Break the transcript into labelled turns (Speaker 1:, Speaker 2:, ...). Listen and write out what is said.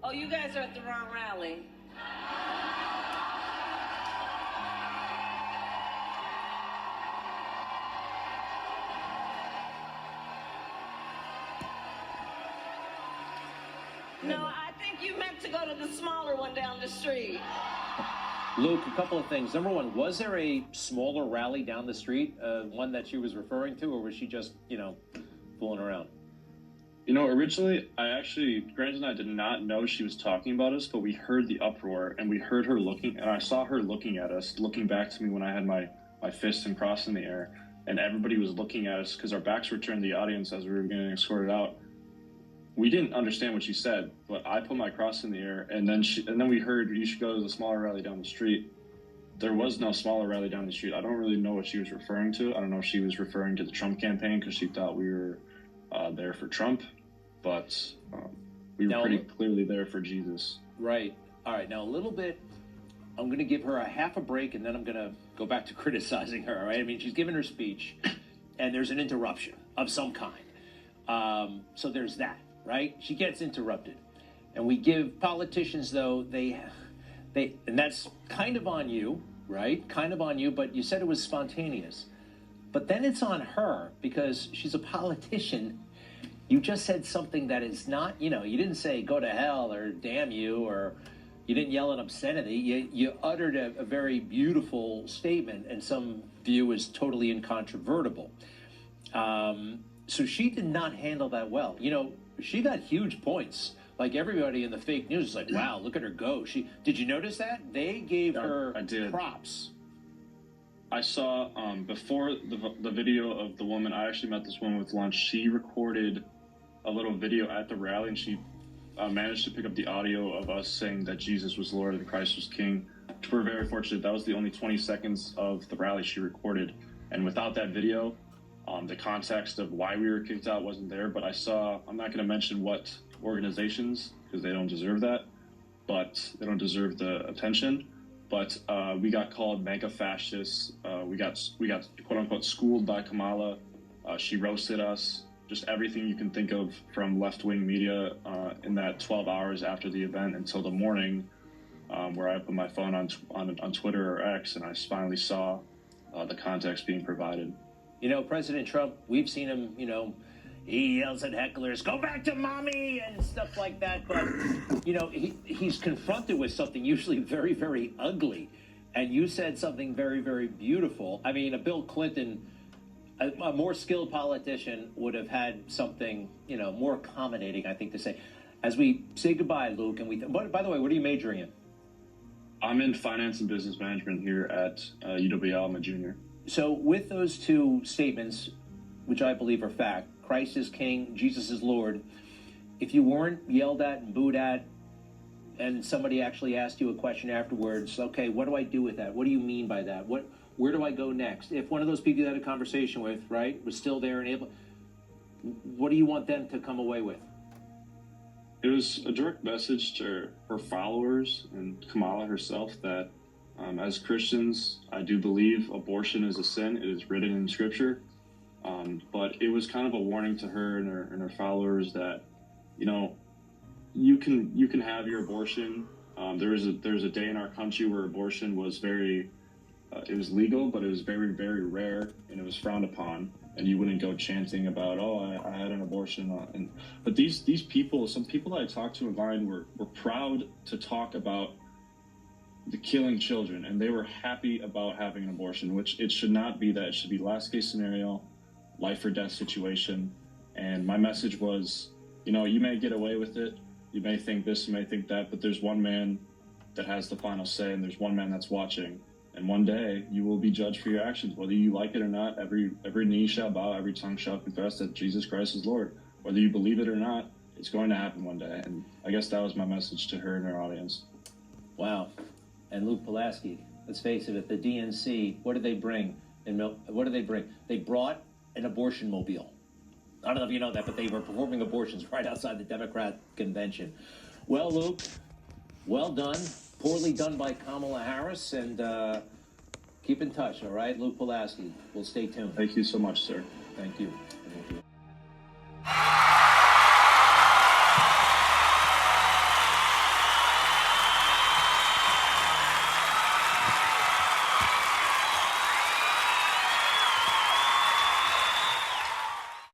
Speaker 1: Oh, you guys are at the wrong rally. No, I think you meant to go to the smaller one down the street.
Speaker 2: Luke, a couple of things. Number one, was there a smaller rally down the street, one that she was referring to, or was she just, fooling around?
Speaker 3: Originally, Grant and I did not know she was talking about us, but we heard the uproar, and we heard her looking, and I saw her looking at us, looking back to me when I had my fist and cross in the air, and everybody was looking at us because our backs were turned to the audience as we were getting escorted out. We didn't understand what she said, but I put my cross in the air, and then we heard, you should go to the smaller rally down the street. There was no smaller rally down the street. I don't really know what she was referring to. I don't know if she was referring to the Trump campaign because she thought we were there for Trump, but we were pretty clearly there for Jesus.
Speaker 2: Right. All right. Now, a little bit, I'm going to give her a half a break, and then I'm going to go back to criticizing her, all right? I mean, she's given her speech, and there's an interruption of some kind. So there's that. Right? She gets interrupted. And we give politicians, though, they and that's kind of on you, right? Kind of on you, but you said it was spontaneous. But then it's on her because she's a politician. You just said something that is not, you didn't say go to hell or damn you, or you didn't yell an obscenity. You uttered a very beautiful statement, and some view is totally incontrovertible. So she did not handle that well. She got huge points. Like everybody in the fake news is like, wow, look at her go. Did you notice that? They gave her props.
Speaker 3: I saw before the video of the woman, I actually met this woman with lunch. She recorded a little video at the rally, and she managed to pick up the audio of us saying that Jesus was Lord and Christ was King. We're very fortunate. That was the only 20 seconds of the rally she recorded. And without that video, the context of why we were kicked out wasn't there, but I'm not going to mention what organizations because they don't deserve that, but they don't deserve the attention. But we got called mega fascists. We got quote unquote schooled by Kamala. She roasted us. Just everything you can think of from left-wing media in that 12 hours after the event until the morning, where I put my phone on Twitter or X, and I finally saw the context being provided.
Speaker 2: President Trump, we've seen him, he yells at hecklers, go back to mommy, and stuff like that. But, he's confronted with something usually very, very ugly. And you said something very, very beautiful. I mean, a Bill Clinton, a more skilled politician would have had something, more accommodating, I think, to say. As we say goodbye, Luke, and by the way, what are you majoring in?
Speaker 3: I'm in finance and business management here at UWL. I'm a junior.
Speaker 2: So with those two statements, which I believe are fact, Christ is King, Jesus is Lord, if you weren't yelled at and booed at, and somebody actually asked you a question afterwards, okay, what do I do with that? What do you mean by that? Where do I go next? If one of those people you had a conversation with, right, was still there and able, what do you want them to come away with?
Speaker 3: It was a direct message to her followers and Kamala herself that as Christians, I do believe abortion is a sin. It is written in Scripture. But it was kind of a warning to her and her followers that, you can have your abortion. There was a day in our country where abortion was it was legal, but it was very, very rare, and it was frowned upon. And you wouldn't go chanting about, I had an abortion. But these people, some people that I talked to online were proud to talk about the killing children, and they were happy about having an abortion, which it should not be that. It should be last case scenario, life or death situation. And my message was, you may get away with it. You may think this, you may think that, but there's one man that has the final say, and there's one man that's watching. And one day you will be judged for your actions, whether you like it or not. Every knee shall bow, every tongue shall confess that Jesus Christ is Lord. Whether you believe it or not, it's going to happen one day. And I guess that was my message to her and her audience.
Speaker 2: Wow. And Luke Pulaski, let's face it, at the DNC, what did they bring? What did they bring? They brought an abortion mobile. I don't know if you know that, but they were performing abortions right outside the Democrat convention. Well, Luke, well done. Poorly done by Kamala Harris, and keep in touch, all right? Luke Pulaski, we'll stay tuned.
Speaker 3: Thank you so much, sir.
Speaker 2: Thank you.